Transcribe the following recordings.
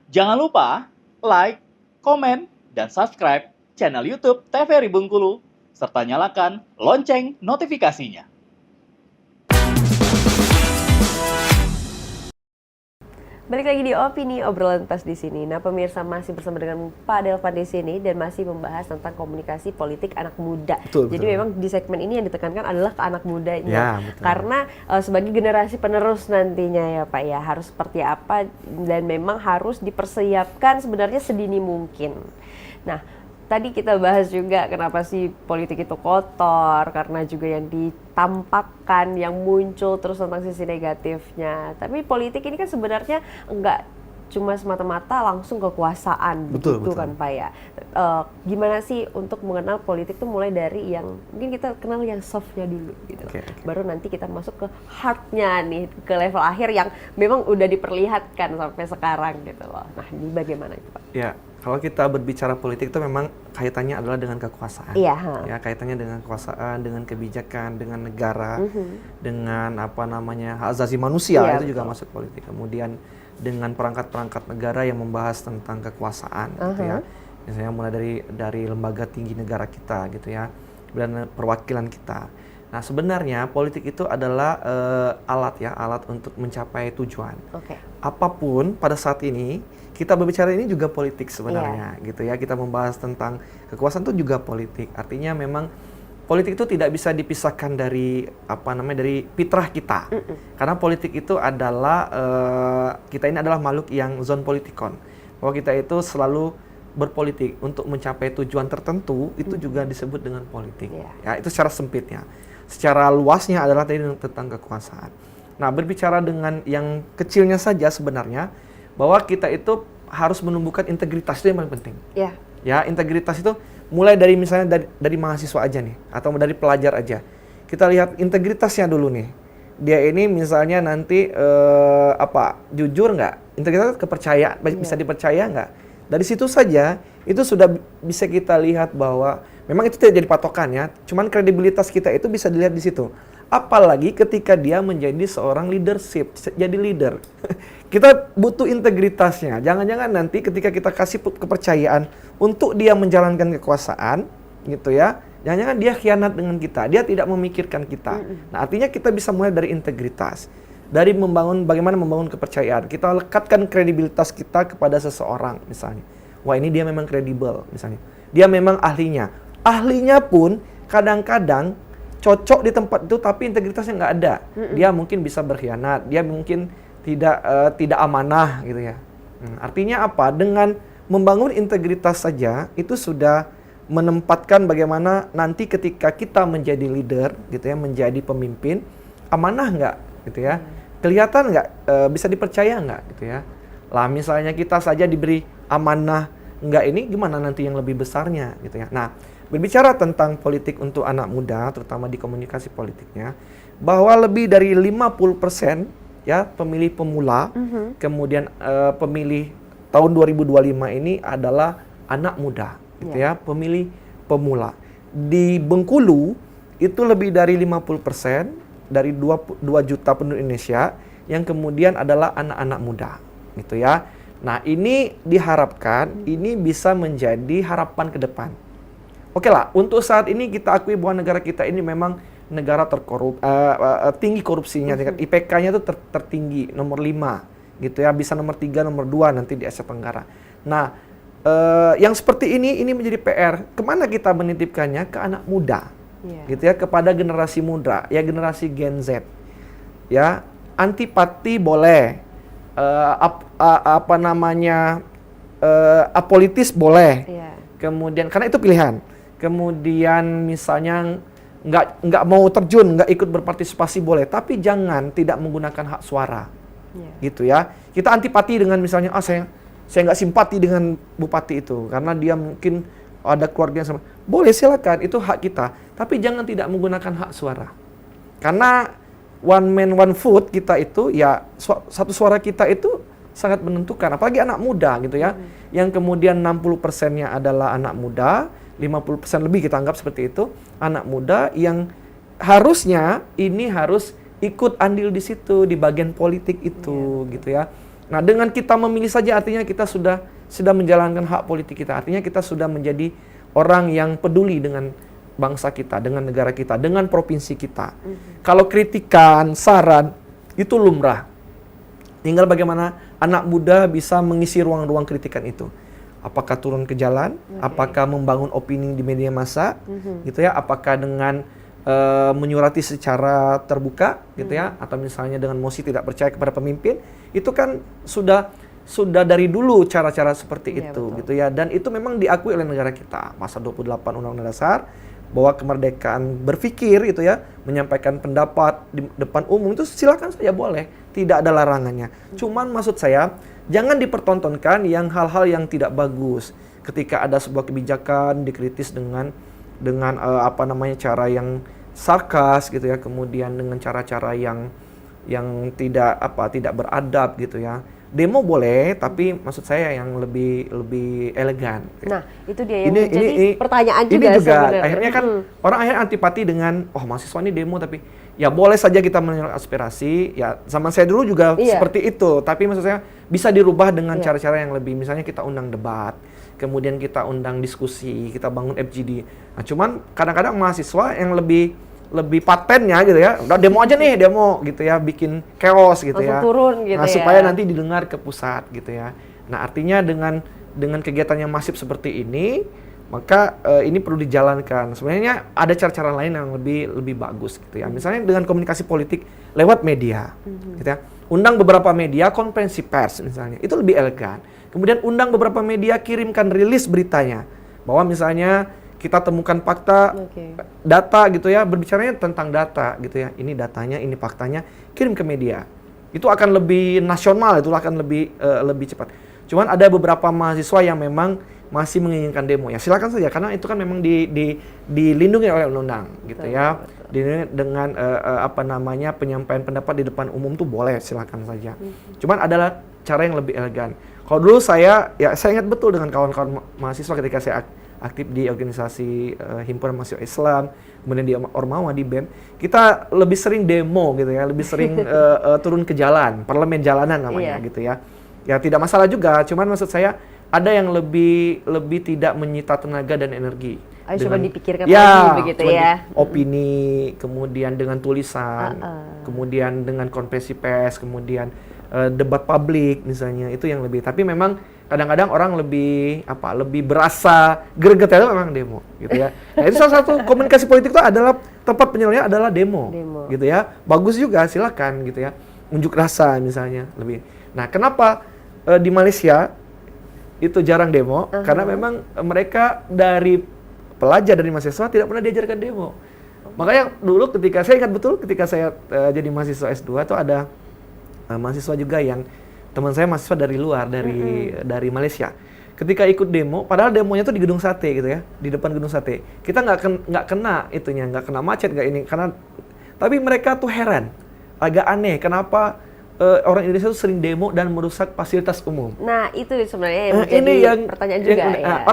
Jangan lupa like, komen, dan subscribe channel YouTube TVRI Bengkulu, serta nyalakan lonceng notifikasinya. Balik lagi di Opini Obrolan Pas di sini. Nah, pemirsa masih bersama dengan Pak Delvan di sini dan masih membahas tentang komunikasi politik anak muda. Betul. Jadi memang di segmen ini yang ditekankan adalah ke anak mudanya. Ya, betul. Karena sebagai generasi penerus nantinya ya Pak ya, harus seperti apa dan memang harus dipersiapkan sebenarnya sedini mungkin. Nah, tadi kita bahas juga kenapa sih politik itu kotor, karena juga yang ditampakkan, yang muncul terus tentang sisi negatifnya. Tapi politik ini kan sebenarnya enggak cuma semata-mata langsung kekuasaan, Betul. kan Pak ya. Gimana sih untuk mengenal politik itu mulai dari yang mungkin kita kenal yang softnya dulu gitu. Okay. Baru nanti kita masuk ke hardnya nih, ke level akhir yang memang udah diperlihatkan sampai sekarang gitu loh. Nah, ini bagaimana itu Pak? Ya, kalau kita berbicara politik itu memang kaitannya adalah dengan kekuasaan. Iya. Ya, kaitannya dengan kekuasaan, dengan kebijakan, dengan negara, dengan hak asasi manusia, Iya, itu juga betul. masuk politik. Kemudian dengan perangkat-perangkat negara yang membahas tentang kekuasaan, gitu ya. Misalnya mulai dari lembaga tinggi negara kita, gitu ya, dan perwakilan kita. Nah, sebenarnya politik itu adalah alat untuk mencapai tujuan. Oke. Apapun pada saat ini kita berbicara ini juga politik sebenarnya, gitu ya. Kita membahas tentang kekuasaan itu juga politik. Artinya memang politik itu tidak bisa dipisahkan dari dari fitrah kita. Karena politik itu adalah kita ini adalah makhluk yang zon politikon. Bahwa kita itu selalu berpolitik untuk mencapai tujuan tertentu, itu juga disebut dengan politik. Ya, itu secara sempitnya. Secara luasnya adalah tentang kekuasaan. Nah, berbicara dengan yang kecilnya saja sebenarnya, bahwa kita itu harus menumbuhkan integritas, itu yang paling penting. Ya. Ya, integritas itu mulai dari misalnya dari mahasiswa aja nih, atau dari pelajar aja. Kita lihat integritasnya dulu nih. Dia ini misalnya nanti jujur nggak? Integritas kepercayaan, bisa dipercaya nggak? Dari situ saja itu sudah bisa kita lihat bahwa memang itu tidak jadi patokan ya. Cuman kredibilitas kita itu bisa dilihat di situ. Apalagi ketika dia menjadi seorang leadership, jadi leader. Kita butuh integritasnya. Jangan-jangan nanti ketika kita kasih kepercayaan untuk dia menjalankan kekuasaan, gitu ya. Jangan-jangan dia khianat dengan kita. Dia tidak memikirkan kita. Nah, artinya kita bisa mulai dari integritas. Dari bagaimana membangun kepercayaan. Kita lekatkan kredibilitas kita kepada seseorang misalnya. Wah, ini dia memang kredibel misalnya. Dia memang ahlinya. Ahlinya pun kadang-kadang cocok di tempat itu tapi integritasnya nggak ada. Dia mungkin bisa berkhianat. Dia mungkin tidak amanah gitu ya. Artinya apa? Dengan membangun integritas saja itu sudah menempatkan bagaimana nanti ketika kita menjadi leader gitu ya, menjadi pemimpin, amanah nggak gitu ya. Kelihatan nggak, bisa dipercaya nggak gitu ya. Lah misalnya kita saja diberi amanah nggak, ini gimana nanti yang lebih besarnya gitu ya. Nah, berbicara tentang politik untuk anak muda, terutama di komunikasi politiknya, bahwa lebih dari 50% ya pemilih pemula, kemudian pemilih tahun 2025 ini adalah anak muda gitu ya, pemilih pemula. Di Bengkulu itu lebih dari 50% dari 2 juta penduduk Indonesia yang kemudian adalah anak-anak muda gitu ya. Nah, ini diharapkan ini bisa menjadi harapan ke depan. Oke lah, untuk saat ini kita akui bahwa negara kita ini memang negara tinggi korupsinya, tingkat IPK-nya itu tertinggi, nomor 5 gitu ya, bisa nomor 3, nomor 2 nanti di Asia Tenggara. Nah, yang seperti ini menjadi PR. Kemana kita menitipkannya? Ke anak muda, gitu ya, kepada generasi muda, ya generasi Gen Z. Ya, antipati boleh, apolitis boleh. Kemudian karena itu pilihan. Kemudian misalnya nggak mau terjun, nggak ikut berpartisipasi boleh, tapi jangan tidak menggunakan hak suara, gitu ya. Kita antipati dengan misalnya, saya nggak simpati dengan bupati itu karena dia mungkin ada keluarga yang sama. Boleh, silakan, itu hak kita, tapi jangan tidak menggunakan hak suara. Karena one man one vote kita itu ya, satu suara kita itu sangat menentukan, apalagi anak muda gitu ya. Yang kemudian 60%-nya adalah anak muda, 50% lebih kita anggap seperti itu, anak muda yang harusnya ini harus ikut andil di situ, di bagian politik itu gitu ya. Nah, dengan kita memilih saja artinya kita sudah menjalankan hak politik kita. Artinya kita sudah menjadi orang yang peduli dengan bangsa kita, dengan negara kita, dengan provinsi kita. Kalau kritikan, saran, itu lumrah. Tinggal bagaimana anak muda bisa mengisi ruang-ruang kritikan itu. Apakah turun ke jalan, apakah membangun opini di media massa, gitu ya, apakah dengan menyurati secara terbuka, gitu ya, atau misalnya dengan mosi tidak percaya kepada pemimpin, itu kan sudah dari dulu cara-cara seperti itu, gitu ya, dan itu memang diakui oleh negara kita. Pasal 28 Undang-Undang Dasar bahwa kemerdekaan berpikir itu ya, menyampaikan pendapat di depan umum itu silakan saja boleh, tidak ada larangannya. Cuman maksud saya jangan dipertontonkan yang hal-hal yang tidak bagus. Ketika ada sebuah kebijakan dikritis dengan cara yang sarkas gitu ya, kemudian dengan cara-cara yang tidak beradab gitu ya. Demo boleh, tapi maksud saya yang lebih elegan. Nah, itu dia yang jadi pertanyaan juga. Ini juga sebenarnya. akhirnya kan orang akhirnya antipati dengan mahasiswa ini demo, tapi ya boleh saja kita menyuarakan aspirasi. Ya zaman saya dulu juga seperti itu, tapi maksud saya bisa dirubah dengan cara-cara yang lebih, misalnya kita undang debat, kemudian kita undang diskusi, kita bangun FGD. Nah, cuman kadang-kadang mahasiswa yang lebih patennya gitu ya, udah demo aja nih, demo gitu ya, bikin chaos gitu ya. Turun gitu nah, ya. supaya nanti didengar ke pusat gitu ya. Nah, artinya dengan kegiatan yang masif seperti ini, maka ini perlu dijalankan. Sebenarnya ada cara-cara lain yang lebih bagus gitu ya. Misalnya dengan komunikasi politik lewat media, gitu ya. Undang beberapa media konferensi pers misalnya, itu lebih elegan. Kemudian undang beberapa media, kirimkan rilis beritanya, bahwa misalnya kita temukan fakta, data gitu ya, berbicaranya tentang data gitu ya. Ini datanya, ini faktanya, kirim ke media. Itu akan lebih nasional, itu akan lebih cepat. Cuman ada beberapa mahasiswa yang memang masih menginginkan demo ya. Silakan saja, karena itu kan memang dilindungi oleh undang-undang gitu ya. Dengan penyampaian pendapat di depan umum tuh boleh, silakan saja. Cuman adalah cara yang lebih elegan. Kalau dulu saya ingat betul dengan kawan-kawan mahasiswa ketika saya aktif di organisasi himpunan mahasiswa Islam, kemudian di Ormawa, di BEM, kita lebih sering demo gitu ya, lebih sering turun ke jalan, parlemen jalanan namanya gitu ya. Ya tidak masalah juga, cuman maksud saya ada yang lebih tidak menyita tenaga dan energi. Coba dipikirkan lagi begitu ya. Opini, kemudian dengan tulisan, kemudian dengan konferensi pers, kemudian debat publik misalnya, itu yang lebih. Tapi memang kadang-kadang orang lebih berasa greget itu memang demo gitu ya. Nah, itu salah satu komunikasi politik itu adalah tempat penyelesaiannya adalah demo gitu ya. Bagus juga, silakan gitu ya. Unjuk rasa misalnya lebih. Nah, kenapa di Malaysia itu jarang demo? Karena memang mereka dari pelajar, dari mahasiswa tidak pernah diajarkan demo. Makanya dulu ketika saya ingat betul ketika saya jadi mahasiswa S2 itu ada mahasiswa juga yang teman saya mahasiswa dari luar, dari Malaysia. Ketika ikut demo, padahal demonya tuh di Gedung Sate gitu ya, di depan Gedung Sate. Kita nggak kena macet, tapi mereka tuh heran, agak aneh kenapa orang Indonesia tuh sering demo dan merusak fasilitas umum. Nah, itu sebenarnya yang pertanyaan juga ya.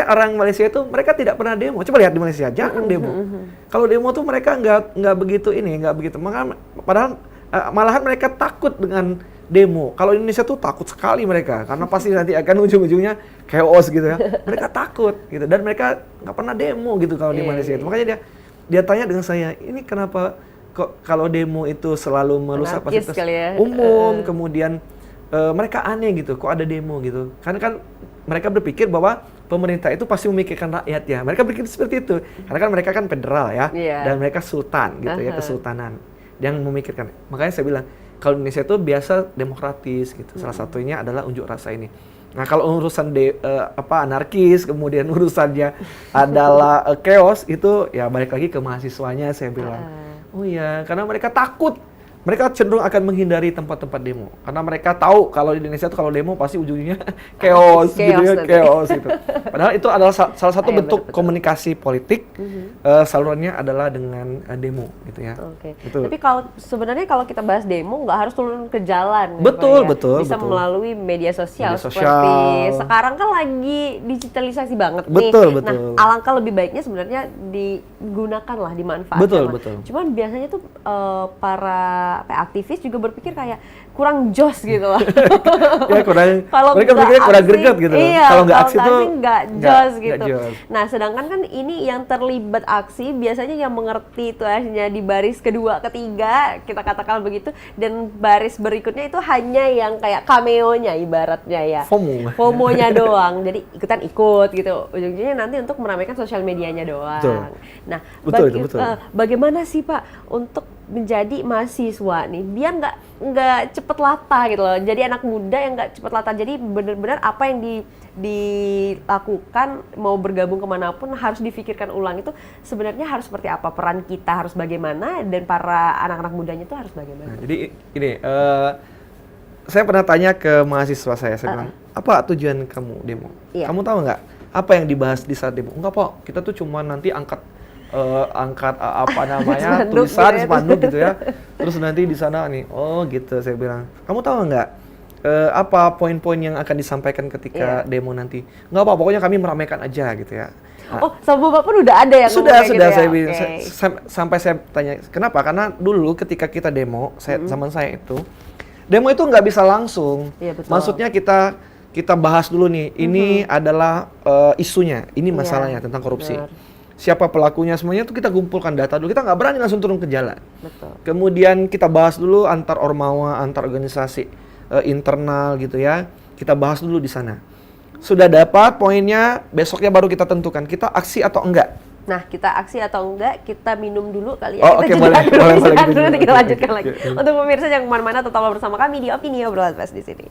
Orang Malaysia itu mereka tidak pernah demo. Coba lihat di Malaysia, jarang demo. Kalau demo tuh mereka nggak begitu. Padahal malahan mereka takut dengan demo. Kalau Indonesia tuh takut sekali mereka, karena pasti nanti akan ujung-ujungnya chaos gitu ya. Mereka takut gitu, dan mereka nggak pernah demo gitu kalau di Malaysia itu. Makanya dia tanya dengan saya, ini kenapa kok kalau demo itu selalu merusak fasilitas umum, kemudian mereka aneh gitu, kok ada demo gitu. Karena kan mereka berpikir bahwa pemerintah itu pasti memikirkan rakyat ya. Mereka berpikir seperti itu, karena kan mereka kan federal ya, dan mereka sultan gitu ya, kesultanan yang memikirkan. Makanya saya bilang, kalau Indonesia itu biasa demokratis gitu. Salah satunya adalah unjuk rasa ini. Nah, kalau urusan anarkis, kemudian urusannya adalah chaos, itu ya balik lagi ke mahasiswanya, saya bilang. Oh iya, karena mereka takut. Mereka cenderung akan menghindari tempat-tempat demo. Karena mereka tahu kalau di Indonesia itu kalau demo pasti ujungnya chaos gitu. Padahal itu adalah salah satu bentuk komunikasi politik. Salurannya adalah dengan demo gitu ya. Tapi sebenarnya kalau kita bahas demo nggak harus turun ke jalan. Betul. Bisa melalui media sosial. Seperti sekarang kan lagi digitalisasi banget nih. Betul. Nah, alangkah lebih baiknya sebenarnya digunakanlah, dimanfaatkan. Betul. Cuman biasanya tuh para para aktivis juga berpikir kayak kurang jos gitu loh. Ya kurang, Kalau mereka nggak berpikir kurang aksi, greget gitu. iya, Kalau nggak aksi tuh nggak jos nggak gitu. jos. Nah, sedangkan kan ini yang terlibat aksi biasanya yang mengerti itu hanya di baris kedua, ketiga, kita katakan begitu, dan baris berikutnya itu hanya yang kayak cameo-nya ibaratnya ya. FOMO-nya doang. Jadi ikutan ikut gitu. Ujung-ujungnya nanti untuk meramaikan sosial medianya doang. Betul. Nah, Betul. bagaimana sih Pak untuk menjadi mahasiswa nih biar nggak cepet latah gitu loh, jadi anak muda yang nggak cepet latah, jadi benar-benar apa yang dilakukan mau bergabung kemanapun harus difikirkan ulang, itu sebenarnya harus seperti apa, peran kita harus bagaimana, dan para anak-anak mudanya itu harus bagaimana. Nah, jadi ini saya pernah tanya ke mahasiswa saya bilang, apa tujuan kamu demo? Iya. Kamu tahu nggak apa yang dibahas di saat demo? Enggak Pak, kita tuh cuma nanti angkat apa namanya tulisan spanduk gitu ya, terus nanti di sana nih, oh gitu. Saya bilang, kamu tahu nggak apa poin-poin yang akan disampaikan ketika demo nanti? Nggak Pak, pokoknya kami meramaikan aja gitu ya. Nah, oh, sama Bapak pun udah ada yang sudah gitu ya? saya bilang, sampai saya tanya kenapa, karena dulu ketika kita demo, zaman saya itu demo itu nggak bisa langsung. Iya, betul. Maksudnya kita bahas dulu nih, ini adalah isunya, ini masalahnya tentang korupsi. Benar. Siapa pelakunya, semuanya tuh kita kumpulkan data dulu. Kita nggak berani langsung turun ke jalan. Betul. Kemudian kita bahas dulu antar ormawa, antar organisasi internal gitu ya. Kita bahas dulu di sana. Sudah dapat poinnya, besoknya baru kita tentukan kita aksi atau enggak. Nah, kita aksi atau enggak, kita minum dulu kali ya. Oh, Kita oke, jeda boleh, dulu, boleh istirahat gitu. dulu, nanti kita lanjutkan Oke, lagi. oke. Untuk pemirsa yang kemana-mana, tetaplah bersama kami di Opini Obrolan Fest di sini.